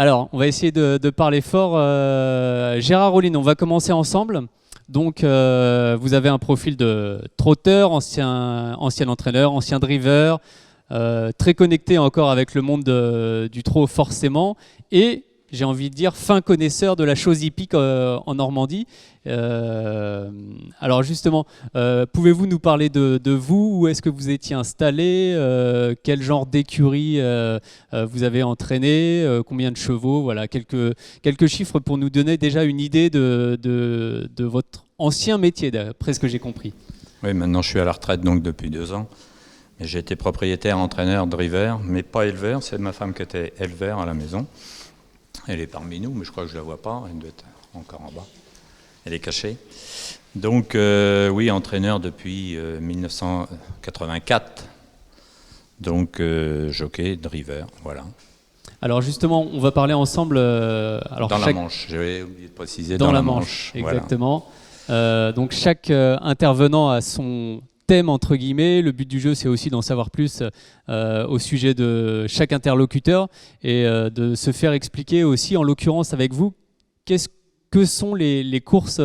Alors, on va essayer de parler fort. Gérard Rolline, on va commencer ensemble. Donc, vous avez un profil de trotteur, ancien entraîneur, ancien driver, très connecté encore avec le monde du trot forcément, et j'ai envie de dire fin connaisseur de la chose hippique en Normandie. Alors justement, pouvez-vous nous parler de vous? Où est-ce que vous étiez installé? Quel genre d'écurie vous avez entraîné? Combien de chevaux? Voilà, quelques chiffres pour nous donner déjà une idée de votre ancien métier, d'après ce que j'ai compris. Oui, maintenant je suis à la retraite donc depuis 2 ans. Et j'ai été propriétaire, entraîneur, driver, mais pas éleveur. C'est ma femme qui était éleveur à la maison. Elle est parmi nous, mais je crois que je ne la vois pas. Elle doit être encore en bas. Elle est cachée. Donc oui, entraîneur depuis 1984. Donc jockey, driver, voilà. Alors justement, on va parler ensemble. Dans la Manche, j'avais oublié de préciser. Dans la Manche, exactement. Voilà. Donc chaque intervenant a son thème entre guillemets. Le but du jeu, c'est aussi d'en savoir plus au sujet de chaque interlocuteur et de se faire expliquer aussi, en l'occurrence avec vous, que sont les courses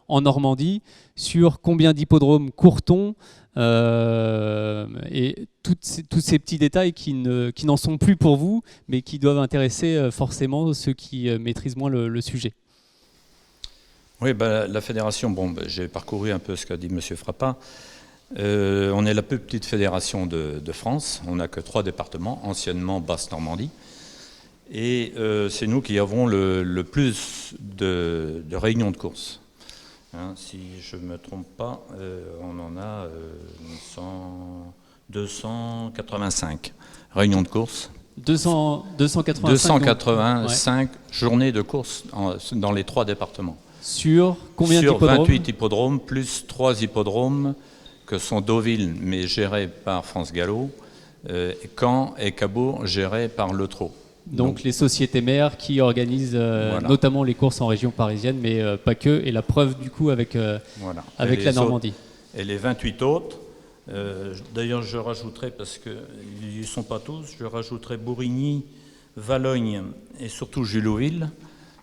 en Normandie, sur combien d'hippodromes court-on, et tous ces petits détails qui n'en sont plus pour vous, mais qui doivent intéresser forcément ceux qui maîtrisent moins le sujet. Oui, la fédération, j'ai parcouru un peu ce qu'a dit M. Frappa. On est la plus petite fédération de France. On n'a que 3 départements, anciennement Basse-Normandie. Et c'est nous qui avons le plus de réunions de course. Hein, si je ne me trompe pas, on en a 285 réunions de course. 285 journées de course dans les 3 départements. Sur combien d'hippodromes? 28 hippodromes, plus 3 hippodromes que sont Deauville, mais gérés par France Gallo, Caen et Cabourg, gérés par Le Trot. Donc les sociétés mères qui organisent voilà, notamment les courses en région parisienne, mais pas que, et la preuve du coup avec voilà, avec la Normandie. Et les 28 autres, d'ailleurs je rajouterai, parce qu'ils n'y sont pas tous, je rajouterai Bourigny, Valogne et surtout Julouville,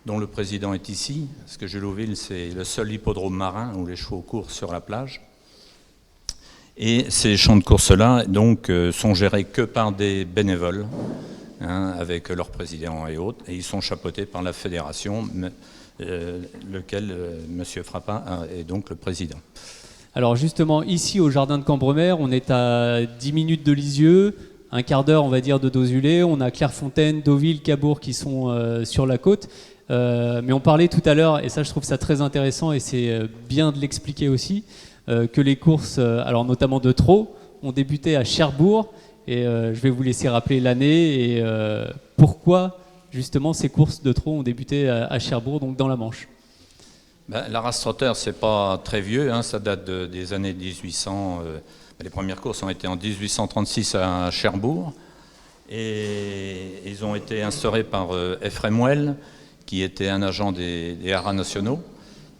dont le président est ici, parce que Julouville c'est le seul hippodrome marin où les chevaux courent sur la plage. Et ces champs de course-là donc, sont gérés que par des bénévoles, hein, avec leurs présidents et autres, et ils sont chapeautés par la fédération, lequel M. Frappa est donc le président. Alors justement, ici au jardin de Cambremer, on est à 10 minutes de Lisieux, un quart d'heure on va dire de Dozulé, on a Clairefontaine, Deauville, Cabourg qui sont sur la côte. Mais on parlait tout à l'heure, et ça je trouve ça très intéressant et c'est bien de l'expliquer aussi, que les courses, alors notamment de trot, ont débuté à Cherbourg, et je vais vous laisser rappeler l'année et pourquoi justement ces courses de trot ont débuté à Cherbourg, donc dans la Manche. La race trotteur, c'est pas très vieux, hein, ça date des années 1800. Les premières courses ont été en 1836 à Cherbourg, et ils ont été instaurés par Ephraim Well, qui était un agent des haras nationaux,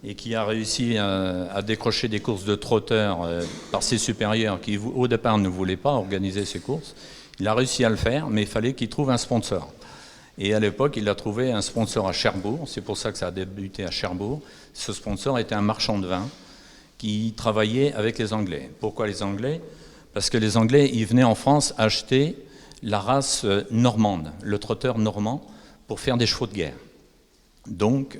et qui a réussi à décrocher des courses de trotteurs par ses supérieurs qui, au départ, ne voulaient pas organiser ces courses. Il a réussi à le faire, mais il fallait qu'il trouve un sponsor. Et à l'époque, il a trouvé un sponsor à Cherbourg. C'est pour ça que ça a débuté à Cherbourg. Ce sponsor était un marchand de vin qui travaillait avec les Anglais. Pourquoi les Anglais? Parce que les Anglais, ils venaient en France acheter la race normande, le trotteur normand, pour faire des chevaux de guerre. Donc,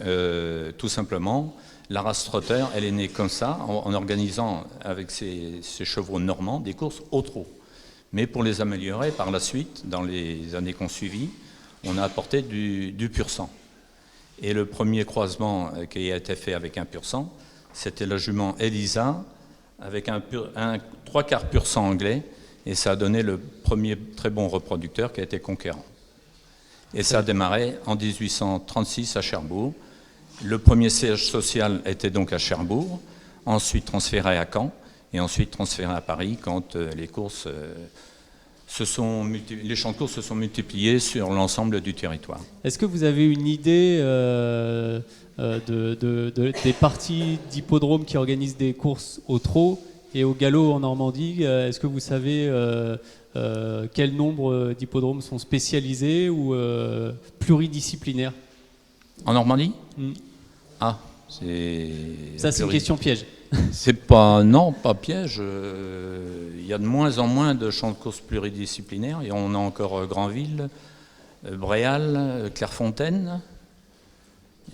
tout simplement, la race trotteur, elle est née comme ça, en organisant avec ces chevaux normands des courses au trot. Mais pour les améliorer, par la suite, dans les années qui ont suivi, on a apporté du pur sang. Et le premier croisement qui a été fait avec un pur sang, c'était la jument Elisa, avec un 3/4 pur sang anglais, et ça a donné le premier très bon reproducteur qui a été Conquérant. Et ça a démarré en 1836 à Cherbourg. Le premier siège social était donc à Cherbourg, ensuite transféré à Caen, et ensuite transféré à Paris quand les courses les champs de course se sont multipliés sur l'ensemble du territoire. Est-ce que vous avez une idée des parties d'hippodromes qui organisent des courses au trot et au galop en Normandie? Est-ce que vous savez quel nombre d'hippodromes sont spécialisés ou pluridisciplinaires? En Normandie? Ça, c'est une question piège. C'est pas, non, pas piège. Il y a de moins en moins de champs de course pluridisciplinaires. Et on a encore Granville, Bréal, Clairefontaine.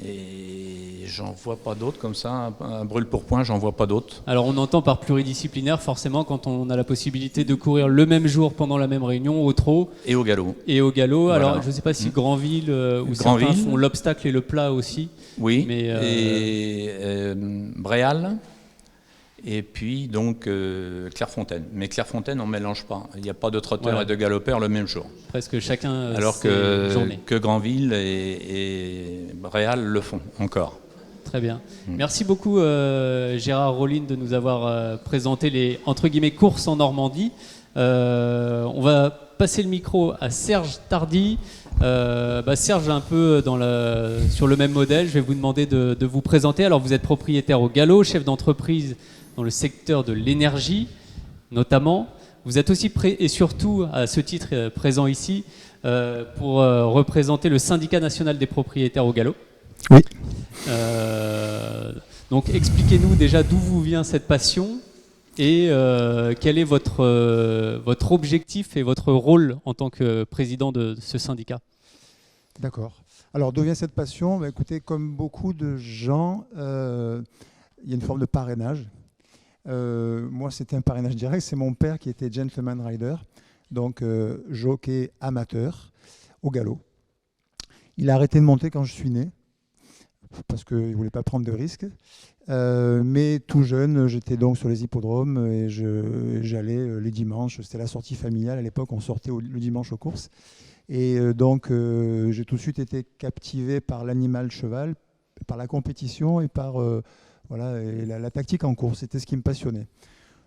Et j'en vois pas d'autres comme ça. Un brûle-pourpoint, j'en vois pas d'autres. Alors on entend par pluridisciplinaire forcément quand on a la possibilité de courir le même jour pendant la même réunion au trot. Et au galop. Voilà. Alors je ne sais pas si Granville, Granville ou certains font l'obstacle et le plat aussi. Oui, mais et Bréal. Et puis donc Clairefontaine. Mais Clairefontaine, on ne mélange pas. Il n'y a pas de trotteur et de galopeur le même jour. Presque chacun. Alors que Granville et Bréal le font encore. Très bien. Merci beaucoup Gérard Rolline de nous avoir présenté les entre guillemets courses en Normandie. On va passer le micro à Serge Tardy. Serge, un peu sur le même modèle, je vais vous demander de vous présenter. Alors vous êtes propriétaire au galop, chef d'entreprise dans le secteur de l'énergie notamment. Vous êtes aussi et surtout à ce titre présent ici pour représenter le syndicat national des propriétaires au galop. Oui. Donc expliquez-nous déjà d'où vous vient cette passion et quel est votre objectif et votre rôle en tant que président de ce syndicat. D'accord. Alors d'où vient cette passion? Écoutez, comme beaucoup de gens, il y a une forme de parrainage. Moi, c'était un parrainage direct. C'est mon père qui était gentleman rider, donc jockey amateur au galop. Il a arrêté de monter quand je suis né, parce qu'il ne voulait pas prendre de risques. Mais tout jeune, j'étais donc sur les hippodromes et j'allais les dimanches. C'était la sortie familiale. À l'époque, on sortait le dimanche aux courses. Et donc, j'ai tout de suite été captivé par l'animal cheval, par la compétition et par et la tactique en course. C'était ce qui me passionnait.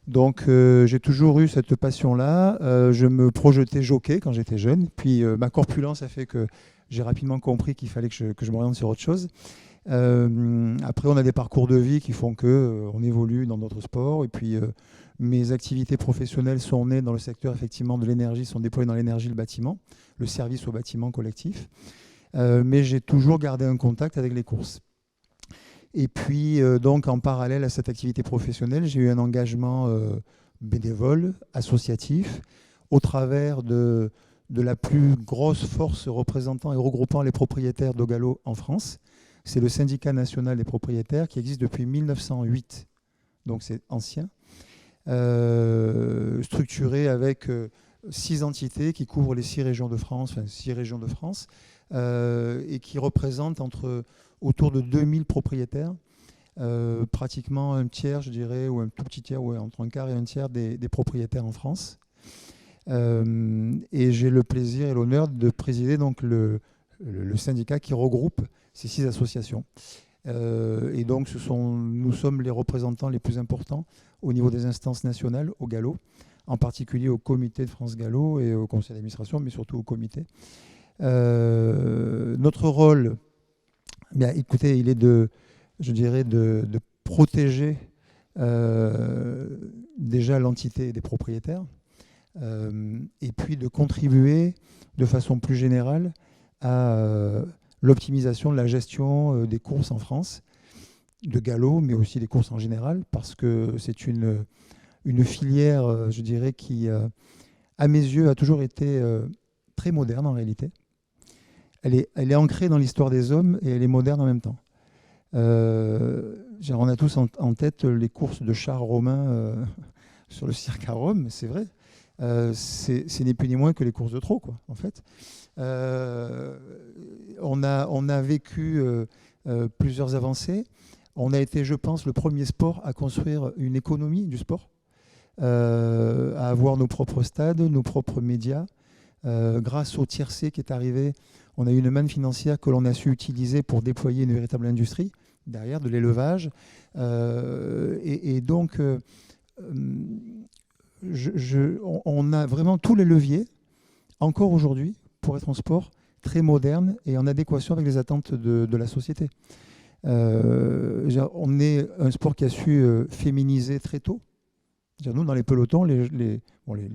Donc, j'ai toujours eu cette passion-là. Je me projetais jockey quand j'étais jeune. Puis, ma corpulence a fait que j'ai rapidement compris qu'il fallait que je m'oriente sur autre chose. Après, on a des parcours de vie qui font qu'on évolue dans d'autres sports. Et puis, mes activités professionnelles sont nées dans le secteur effectivement de l'énergie, sont déployées dans l'énergie, le bâtiment, le service au bâtiment collectif. Mais j'ai toujours gardé un contact avec les courses. Et puis, donc, en parallèle à cette activité professionnelle, j'ai eu un engagement bénévole, associatif, au travers de la plus grosse force représentant et regroupant les propriétaires de galop en France. C'est le syndicat national des propriétaires qui existe depuis 1908, donc c'est ancien, structuré avec 6 entités qui couvrent les 6 régions de France, et qui représentent autour de 2000 propriétaires, pratiquement un tiers, je dirais, ou un tout petit tiers, entre un quart et un tiers des propriétaires en France. Et j'ai le plaisir et l'honneur de présider donc le syndicat qui regroupe ces 6 associations. Et donc nous sommes les représentants les plus importants au niveau des instances nationales au galop, en particulier au comité de France Galop et au conseil d'administration, mais surtout au comité. Notre rôle, écoutez, il est de protéger déjà l'entité des propriétaires, et puis de contribuer de façon plus générale à l'optimisation de la gestion des courses en France, de galop, mais aussi des courses en général, parce que c'est une filière, je dirais, qui, à mes yeux, a toujours été très moderne en réalité. Elle est ancrée dans l'histoire des hommes et elle est moderne en même temps. On a tous en tête les courses de chars romains sur le cirque à Rome, c'est vrai. C'est ni plus ni moins que les courses de trot, quoi, en fait. On a vécu plusieurs avancées. On a été, je pense, le premier sport à construire une économie du sport, à avoir nos propres stades, nos propres médias. Grâce au tiercé qui est arrivé, on a eu une manne financière que l'on a su utiliser pour déployer une véritable industrie, derrière de l'élevage. Et donc, on a vraiment tous les leviers, encore aujourd'hui, pour être un sport très moderne et en adéquation avec les attentes de la société. On est un sport qui a su féminiser très tôt, Nous, dans les pelotons, les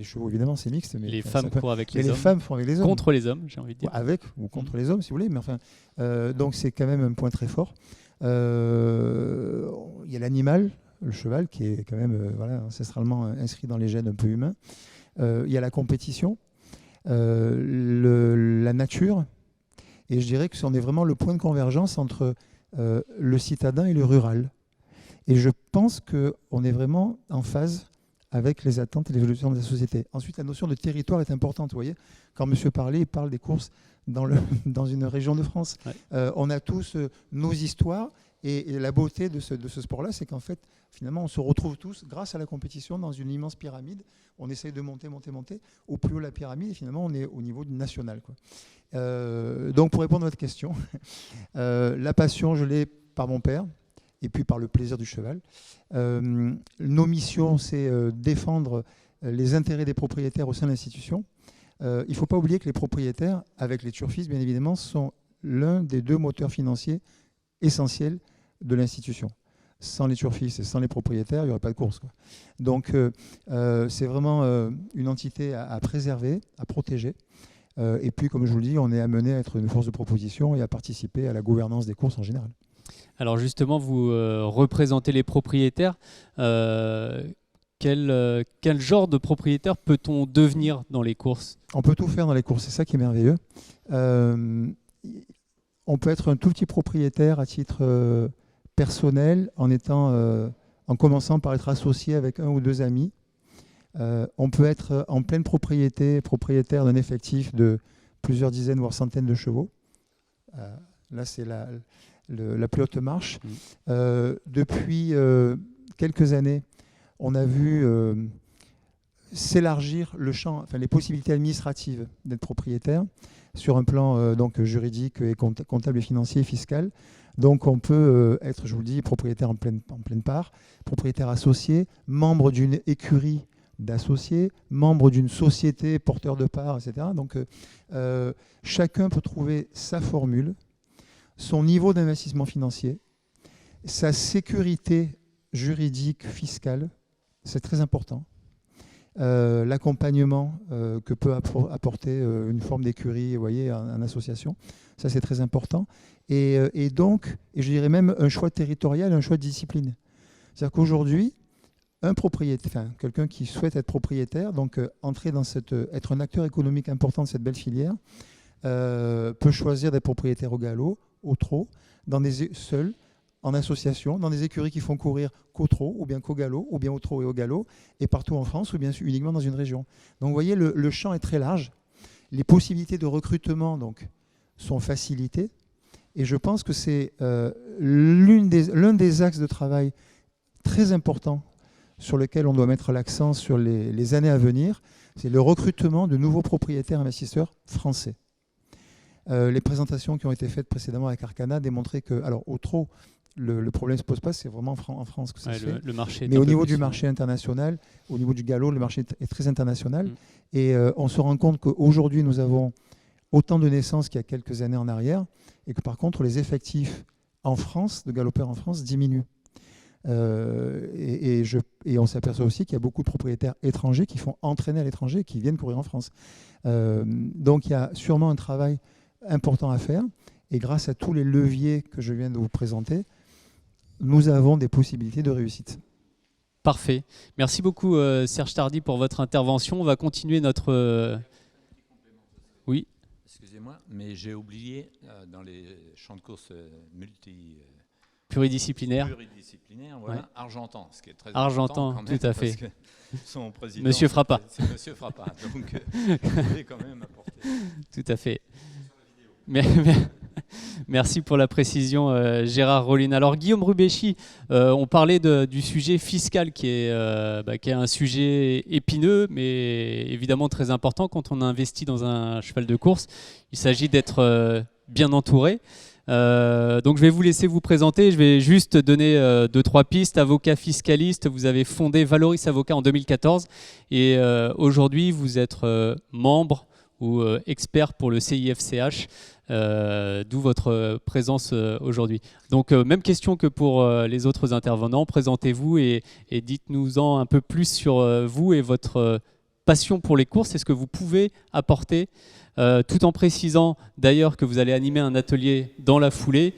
chevaux, évidemment, c'est mixte. Mais, les femmes courent avec les les hommes. femmes font avec les hommes. Contre les hommes, j'ai envie de dire. Avec ou contre les hommes, si vous voulez. Mais enfin, donc, c'est quand même un point très fort. Il y a l'animal, le cheval, qui est quand même ancestralement inscrit dans les gènes un peu humains. Il y a la compétition, la nature. Et je dirais que c'en est vraiment le point de convergence entre le citadin et le rural. Et je pense qu'on est vraiment en phase avec les attentes et l'évolution de la société. Ensuite, la notion de territoire est importante. Vous voyez, quand monsieur parlait, il parle des courses dans une région de France. Ouais. On a tous nos histoires. Et la beauté de ce sport-là, c'est qu'en fait, finalement, on se retrouve tous, grâce à la compétition, dans une immense pyramide. On essaye de monter. Au plus haut la pyramide, et finalement, on est au niveau du national, quoi. Donc, pour répondre à votre question, la passion, je l'ai par mon père, et puis par le plaisir du cheval. Nos missions, c'est défendre les intérêts des propriétaires au sein de l'institution. Il ne faut pas oublier que les propriétaires, avec les turfistes, bien évidemment, sont l'un des deux moteurs financiers essentiels de l'institution. Sans les turfistes et sans les propriétaires, il n'y aurait pas de course, quoi. Donc, c'est vraiment une entité à préserver, à protéger. Et puis, comme je vous le dis, on est amené à être une force de proposition et à participer à la gouvernance des courses en général. Alors justement, vous représentez les propriétaires. Quel genre de propriétaire peut-on devenir dans les courses ? On peut tout faire dans les courses, c'est ça qui est merveilleux. On peut être un tout petit propriétaire à titre personnel en commençant par être associé avec un ou deux amis. On peut être en pleine propriétaire d'un effectif de plusieurs dizaines voire centaines de chevaux. Là, c'est la plus haute marche. Depuis quelques années, on a vu s'élargir le champ, les possibilités administratives d'être propriétaire sur un plan donc juridique et comptable et financier et fiscal. Donc on peut être, je vous le dis, propriétaire en pleine part, propriétaire associé, membre d'une écurie d'associés, membre d'une société, porteur de parts, etc. Donc chacun peut trouver sa formule, son niveau d'investissement financier, sa sécurité juridique, fiscale, c'est très important. L'accompagnement que peut apporter une forme d'écurie, vous voyez, en association, ça c'est très important. Et donc, je dirais même un choix territorial, un choix de discipline. C'est-à-dire qu'aujourd'hui, quelqu'un qui souhaite être propriétaire, donc entrer dans être un acteur économique important de cette belle filière, peut choisir d'être propriétaire au galop, au trot, seul, en association, dans des écuries qui font courir qu'au trot, ou bien qu'au galop, ou bien au trot et au galop, et partout en France, ou bien uniquement dans une région. Donc vous voyez, le champ est très large. Les possibilités de recrutement donc, sont facilitées. Et je pense que c'est l'un des axes de travail très importants sur lequel on doit mettre l'accent sur les années à venir, c'est le recrutement de nouveaux propriétaires investisseurs français. Les présentations qui ont été faites précédemment avec Arcana démontraient que, alors au trot, le problème ne se pose pas, c'est vraiment en France que ça se fait. Le marché mais au niveau du marché international, au niveau du galop, le marché est très international. Et on se rend compte qu'aujourd'hui, nous avons autant de naissances qu'il y a quelques années en arrière, et que par contre, les effectifs en France, de galopeurs en France, diminuent. Et on s'aperçoit aussi qu'il y a beaucoup de propriétaires étrangers qui font entraîner à l'étranger et qui viennent courir en France. Donc il y a sûrement un travail important à faire. Et grâce à tous les leviers que je viens de vous présenter, nous avons des possibilités de réussite. Parfait. Merci beaucoup Serge Tardy pour votre intervention. On va continuer notre... Oui. Excusez-moi, mais j'ai oublié dans les champs de course pluridisciplinaire, voilà, ouais. Argentan, ce qui est très Argentan, important quand même, tout à fait. Parce que son président, Monsieur Frappa. C'est Monsieur Frappa, donc je voulais quand même apporter. Tout à fait. Merci pour la précision, Gérard Rollin. Alors Guillaume Rubéchy, on parlait du sujet fiscal qui est un sujet épineux, mais évidemment très important quand on investit dans un cheval de course. Il s'agit d'être bien entouré. Donc je vais vous laisser vous présenter. Je vais juste donner 2-3 pistes. Avocat fiscaliste, vous avez fondé Valoris Avocat en 2014 et aujourd'hui vous êtes membre ou expert pour le CIFCH, d'où votre présence aujourd'hui. Donc même question que pour les autres intervenants, présentez-vous et dites-nous-en un peu plus sur vous et votre passion pour les courses et ce que vous pouvez apporter, tout en précisant d'ailleurs que vous allez animer un atelier dans la foulée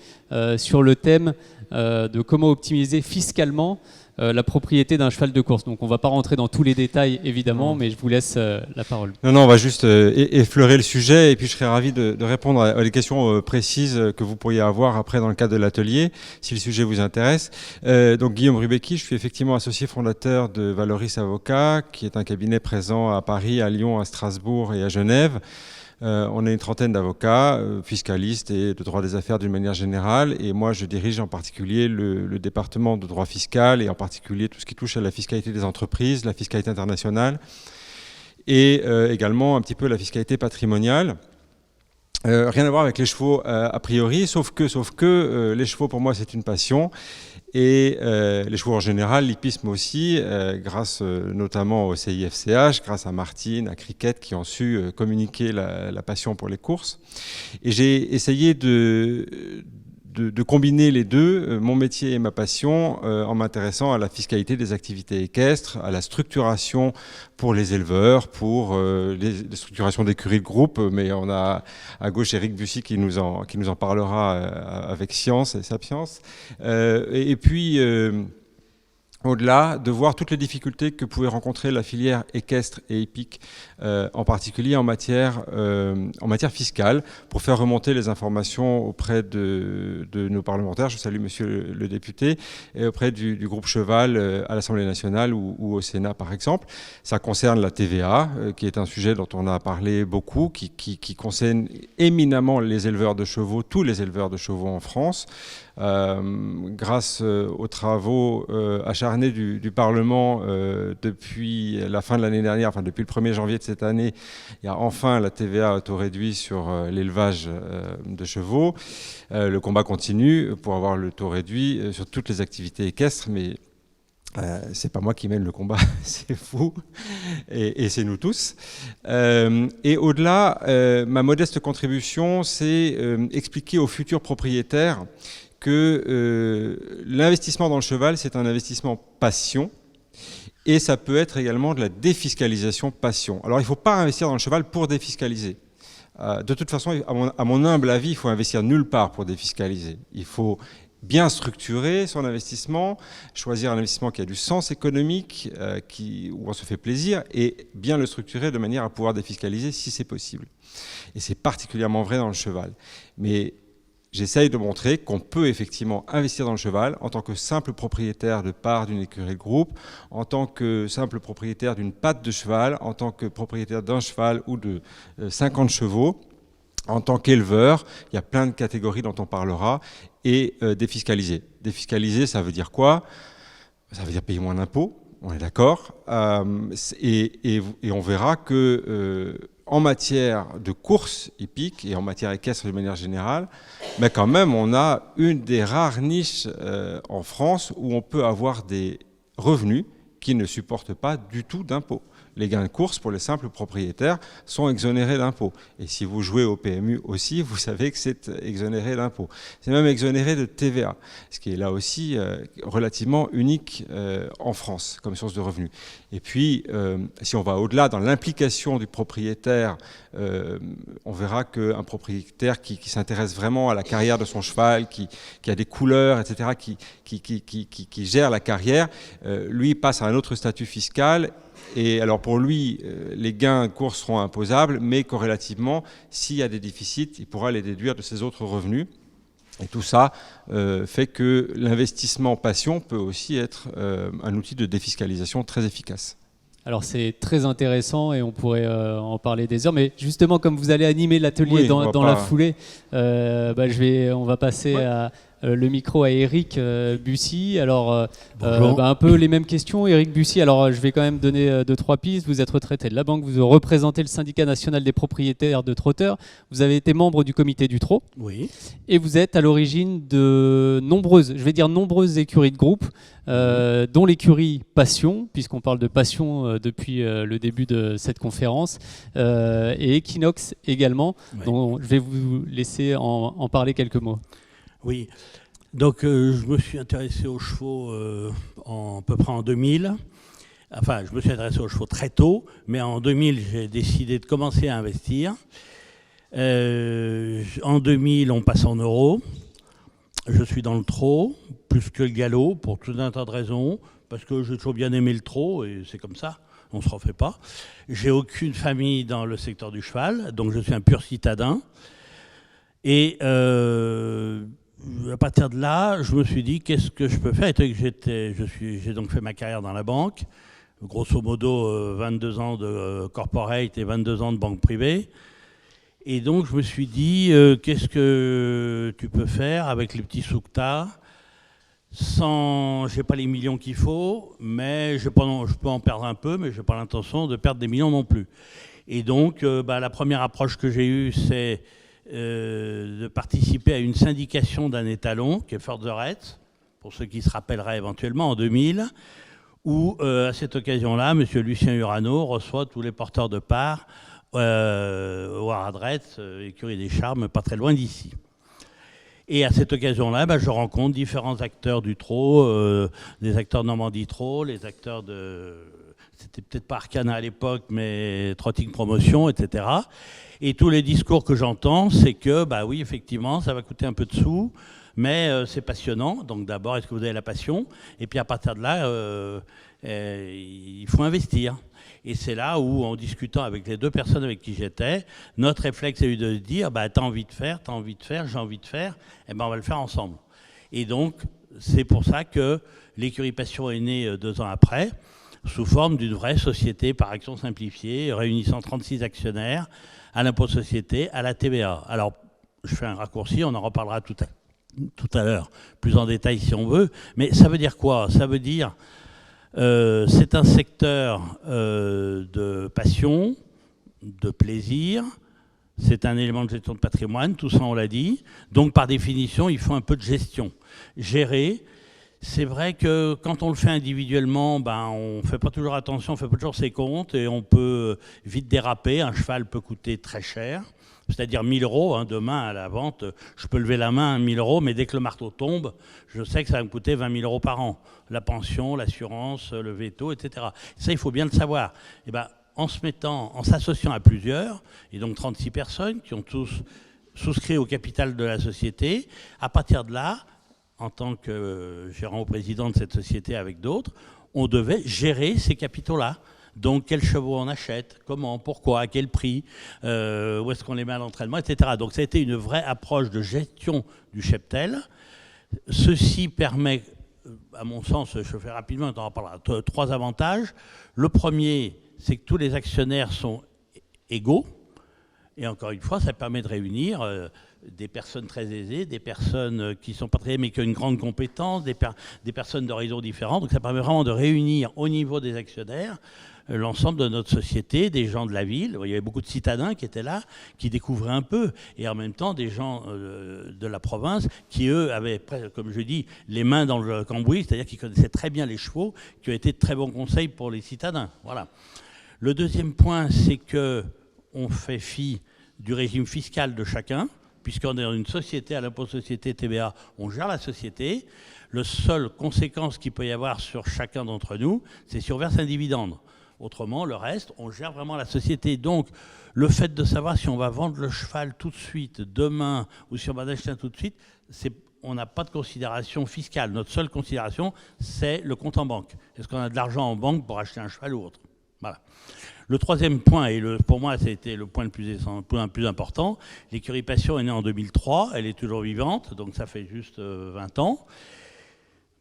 sur le thème de comment optimiser fiscalement la propriété d'un cheval de course. Donc on ne va pas rentrer dans tous les détails évidemment, mais je vous laisse la parole. Non, on va juste effleurer le sujet et puis je serais ravi de répondre à des questions précises que vous pourriez avoir après dans le cadre de l'atelier, si le sujet vous intéresse. Donc Guillaume Rubecki, je suis effectivement associé fondateur de Valoris Avocats, qui est un cabinet présent à Paris, à Lyon, à Strasbourg et à Genève. On est une trentaine d'avocats, fiscalistes et de droit des affaires d'une manière générale. Et moi, je dirige en particulier le département de droit fiscal et en particulier tout ce qui touche à la fiscalité des entreprises, la fiscalité internationale et également un petit peu la fiscalité patrimoniale. Rien à voir avec les chevaux a priori, sauf que les chevaux pour moi c'est une passion. Et les chevaux en général, l'hippisme aussi, grâce notamment au CIFCH, grâce à Martine, à Cricket, qui ont su communiquer la passion pour les courses. Et j'ai essayé de combiner les deux, mon métier et ma passion, en m'intéressant à la fiscalité des activités équestres, à la structuration pour les éleveurs, pour les structurations d'écuries de groupe, mais on a à gauche Éric Bussy qui nous en parlera avec science et sapience. Et puis au-delà, de voir toutes les difficultés que pouvait rencontrer la filière équestre et hippique, en particulier en matière fiscale, pour faire remonter les informations auprès de nos parlementaires. Je salue monsieur le député, et auprès du groupe Cheval à l'Assemblée nationale ou au Sénat, par exemple. Ça concerne la TVA, qui est un sujet dont on a parlé beaucoup, qui concerne éminemment les éleveurs de chevaux, tous les éleveurs de chevaux en France. Grâce aux travaux acharnés du Parlement depuis la fin de l'année dernière, enfin depuis le 1er janvier de cette année, il y a enfin la TVA à taux réduit sur l'élevage de chevaux. Le combat continue pour avoir le taux réduit sur toutes les activités équestres, mais c'est pas moi qui mène le combat, c'est vous et c'est nous tous. Et au-delà, ma modeste contribution, c'est expliquer aux futurs propriétaires que l'investissement dans le cheval, c'est un investissement passion, et ça peut être également de la défiscalisation passion. Alors il ne faut pas investir dans le cheval pour défiscaliser. De toute façon, à mon humble avis, il faut investir nulle part pour défiscaliser. Il faut bien structurer son investissement, choisir un investissement qui a du sens économique, où on se fait plaisir, et bien le structurer de manière à pouvoir défiscaliser si c'est possible. Et c'est particulièrement vrai dans le cheval. Mais j'essaye de montrer qu'on peut effectivement investir dans le cheval en tant que simple propriétaire de part d'une écurie de groupe, en tant que simple propriétaire d'une patte de cheval, en tant que propriétaire d'un cheval ou de 50 chevaux, en tant qu'éleveur. Il y a plein de catégories dont on parlera, et défiscaliser. Défiscaliser, ça veut dire quoi? Ça veut dire payer moins d'impôts, on est d'accord, et on verra que en matière de course hippique et en matière équestre de manière générale, mais quand même on a une des rares niches en France où on peut avoir des revenus qui ne supportent pas du tout d'impôts. Les gains de course pour les simples propriétaires sont exonérés d'impôts. Et si vous jouez au PMU aussi, vous savez que c'est exonéré d'impôts. C'est même exonéré de TVA, ce qui est là aussi relativement unique en France comme source de revenus. Et puis, si on va au-delà dans l'implication du propriétaire, on verra qu'un propriétaire qui s'intéresse vraiment à la carrière de son cheval, qui a des couleurs, etc., qui gère la carrière, lui passe à un autre statut fiscal. Et alors pour lui, les gains de course seront imposables, mais corrélativement, s'il y a des déficits, il pourra les déduire de ses autres revenus. Et tout ça fait que l'investissement passion peut aussi être un outil de défiscalisation très efficace. Alors c'est très intéressant et on pourrait en parler des heures, mais justement comme vous allez animer l'atelier dans la foulée, on va passer à le micro à Éric Bussy. Alors, un peu les mêmes questions. Éric Bussy, alors je vais quand même donner 2-3 pistes. Vous êtes retraité de la banque, vous représentez le syndicat national des propriétaires de trotteurs, vous avez été membre du comité du trot. Oui. Et vous êtes à l'origine de nombreuses écuries de groupe, dont l'écurie Passion, puisqu'on parle de Passion depuis le début de cette conférence, et Equinox également, dont je vais vous laisser en parler quelques mots. Oui, donc je me suis intéressé aux chevaux à peu près en 2000. Enfin, je me suis intéressé aux chevaux très tôt, mais en 2000, j'ai décidé de commencer à investir. En 2000, on passe en euros. Je suis dans le trot, plus que le galop, pour tout un tas de raisons, parce que j'ai toujours bien aimé le trot, et c'est comme ça, on ne se refait pas. J'ai aucune famille dans le secteur du cheval, donc je suis un pur citadin. Et à partir de là, je me suis dit, qu'est-ce que je peux faire? J'ai donc fait ma carrière dans la banque, grosso modo 22 ans de corporate et 22 ans de banque privée. Et donc je me suis dit, qu'est-ce que tu peux faire avec les petits sous que tu as? J'ai pas les millions qu'il faut, mais je peux en perdre un peu, mais je n'ai pas l'intention de perdre des millions non plus. Et donc la première approche que j'ai eue, c'est de participer à une syndication d'un étalon qui est Fortherette, pour ceux qui se rappelleraient éventuellement, en 2000, où à cette occasion-là, M. Lucien Urano reçoit tous les porteurs de parts au Haradrette, écurie des Charmes, pas très loin d'ici. Et à cette occasion-là, je rencontre différents acteurs du trot, des acteurs Normandie Trot, les acteurs de... C'était peut-être pas Arcana à l'époque, mais Trotting Promotion, etc. Et tous les discours que j'entends, c'est que, oui, effectivement, ça va coûter un peu de sous, mais c'est passionnant. Donc d'abord, est-ce que vous avez la passion? Et puis à partir de là, il faut investir. Et c'est là où, en discutant avec les deux personnes avec qui j'étais, notre réflexe a eu de dire, t'as envie de faire, j'ai envie de faire, on va le faire ensemble. Et donc, c'est pour ça que l'écurie Passion est née 2 ans après, sous forme d'une vraie société par action simplifiée, réunissant 36 actionnaires à l'impôt société, à la TVA. Alors, je fais un raccourci, on en reparlera tout à l'heure, plus en détail si on veut, mais ça veut dire quoi? Ça veut dire, c'est un secteur de passion, de plaisir, c'est un élément de gestion de patrimoine, tout ça on l'a dit, donc par définition, il faut un peu de gestion. Gérer. C'est vrai que quand on le fait individuellement, on ne fait pas toujours attention, on ne fait pas toujours ses comptes et on peut vite déraper. Un cheval peut coûter très cher, c'est-à-dire 1 000 euros. Demain, à la vente, je peux lever la main à 1 000 euros, mais dès que le marteau tombe, je sais que ça va me coûter 20 000 euros par an. La pension, l'assurance, le veto, etc. Ça, il faut bien le savoir. Et en s'associant à plusieurs, et donc 36 personnes qui ont tous souscrit au capital de la société, à partir de là, en tant que gérant ou président de cette société avec d'autres, on devait gérer ces capitaux-là. Donc, quels chevaux on achète, comment, pourquoi, à quel prix, où est-ce qu'on les met à l'entraînement, etc. Donc, ça a été une vraie approche de gestion du cheptel. Ceci permet, à mon sens, je fais rapidement, on en reparlera, 3 avantages. Le premier, c'est que tous les actionnaires sont égaux. Et encore une fois, ça permet de réunir des personnes très aisées, des personnes qui ne sont pas très aisées mais qui ont une grande compétence, des personnes d'horizons différents. Donc ça permet vraiment de réunir au niveau des actionnaires l'ensemble de notre société, des gens de la ville. Il y avait beaucoup de citadins qui étaient là, qui découvraient un peu, et en même temps des gens de la province qui, eux, avaient, comme je dis, les mains dans le cambouis, c'est-à-dire qu'ils connaissaient très bien les chevaux, qui ont été de très bons conseils pour les citadins. Voilà. Le deuxième point, c'est qu'on fait fi du régime fiscal de chacun, puisqu'on est dans une société, à l'impôt société TVA, on gère la société. La seule conséquence qu'il peut y avoir sur chacun d'entre nous, c'est si on verse un dividende. Autrement, le reste, on gère vraiment la société. Donc, le fait de savoir si on va vendre le cheval tout de suite, demain, ou si on va en acheter un tout de suite, on n'a pas de considération fiscale. Notre seule considération, c'est le compte en banque. Est-ce qu'on a de l'argent en banque pour acheter un cheval ou autre? Voilà. Le troisième point, et pour moi c'était le point le plus important, l'écurie Passion est née en 2003, elle est toujours vivante, donc ça fait juste 20 ans.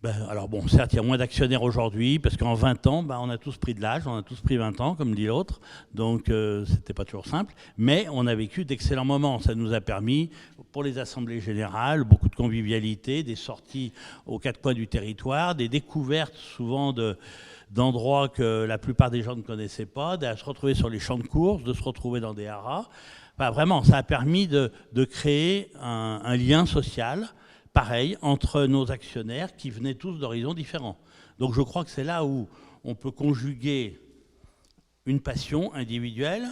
Alors bon, certes, il y a moins d'actionnaires aujourd'hui, parce qu'en 20 ans, on a tous pris de l'âge, on a tous pris 20 ans, comme dit l'autre, donc c'était pas toujours simple, mais on a vécu d'excellents moments. Ça nous a permis, pour les assemblées générales, beaucoup de convivialité, des sorties aux quatre coins du territoire, des découvertes souvent d'endroits que la plupart des gens ne connaissaient pas, de se retrouver sur les champs de course, de se retrouver dans des haras. Enfin, vraiment, ça a permis de créer un lien social, pareil, entre nos actionnaires qui venaient tous d'horizons différents. Donc je crois que c'est là où on peut conjuguer une passion individuelle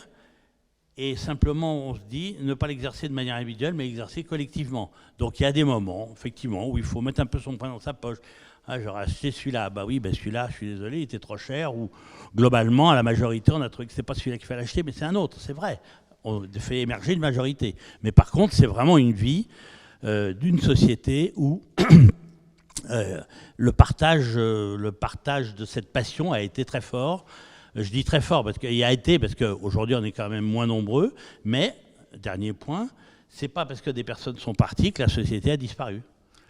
et simplement on se dit ne pas l'exercer de manière individuelle mais l'exercer collectivement. Donc il y a des moments, effectivement, où il faut mettre un peu son poing dans sa poche. Ah, j'aurais acheté celui-là. Celui-là, je suis désolé, il était trop cher. Ou globalement, à la majorité, on a trouvé que c'est pas celui-là qu'il fallait acheter, mais c'est un autre, c'est vrai. On fait émerger une majorité. Mais par contre, c'est vraiment une vie d'une société où le partage de cette passion a été très fort. Je dis très fort parce qu'aujourd'hui on est quand même moins nombreux, mais, dernier point, c'est pas parce que des personnes sont parties que la société a disparu.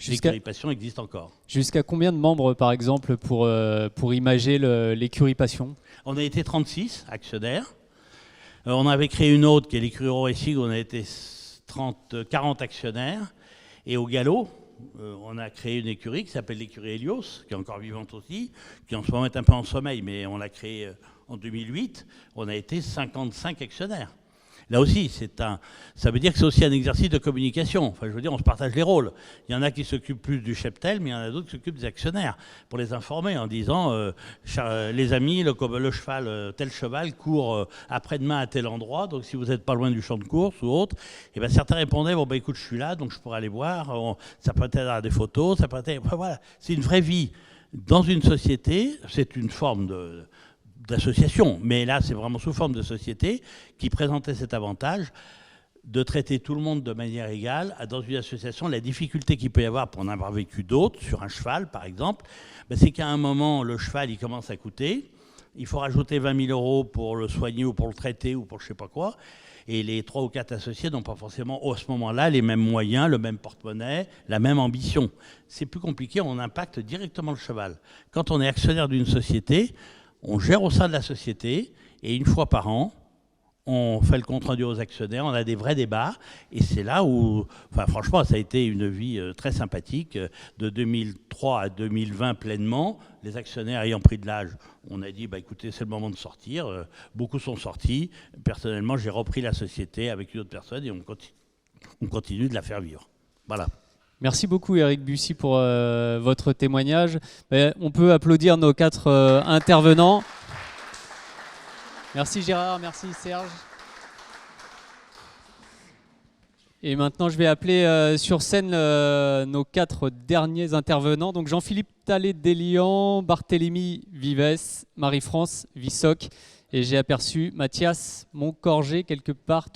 L'écurie Passion existe encore. Jusqu'à combien de membres, par exemple, pour imager l'écurie Passion ? On a été 36 actionnaires. On avait créé une autre qui est l'écurie Racing, où on a été 40 actionnaires. Et au galop, on a créé une écurie qui s'appelle l'écurie Helios, qui est encore vivante aussi, qui en ce moment est un peu en sommeil, mais on l'a créée en 2008. On a été 55 actionnaires. Là aussi, ça veut dire que c'est aussi un exercice de communication. Enfin, je veux dire, on se partage les rôles. Il y en a qui s'occupent plus du cheptel, mais il y en a d'autres qui s'occupent des actionnaires, pour les informer en disant les amis, le cheval, tel cheval court après-demain à tel endroit, donc si vous n'êtes pas loin du champ de course ou autre, et certains répondaient écoute, je suis là, donc je pourrais aller voir. Ça peut être des photos, ça peut être. Enfin, voilà, c'est une vraie vie. Dans une société, c'est une forme d'association, mais là c'est vraiment sous forme de société qui présentait cet avantage de traiter tout le monde de manière égale. Dans une association, la difficulté qu'il peut y avoir pour en avoir vécu d'autres, sur un cheval par exemple, c'est qu'à un moment le cheval il commence à coûter, il faut rajouter 20 000 euros pour le soigner ou pour le traiter ou pour je sais pas quoi, et les 3 ou 4 associés n'ont pas forcément à ce moment-là les mêmes moyens, le même porte-monnaie, la même ambition. C'est plus compliqué, on impacte directement le cheval. Quand on est actionnaire d'une société, on gère au sein de la société et une fois par an, on fait le compte-rendu aux actionnaires, on a des vrais débats et c'est là où, franchement, ça a été une vie très sympathique. De 2003 à 2020 pleinement, les actionnaires ayant pris de l'âge, on a dit, écoutez, c'est le moment de sortir. Beaucoup sont sortis. Personnellement, j'ai repris la société avec une autre personne et on continue de la faire vivre. Voilà. Merci beaucoup Eric Bussy pour votre témoignage. On peut applaudir nos 4 intervenants. Merci Gérard, merci Serge. Et maintenant je vais appeler sur scène nos 4 derniers intervenants. Donc Jean-Philippe Tallet-Délian, Barthélemy Vives, Marie-France Vissoc et j'ai aperçu Mathias Moncorgé quelque part.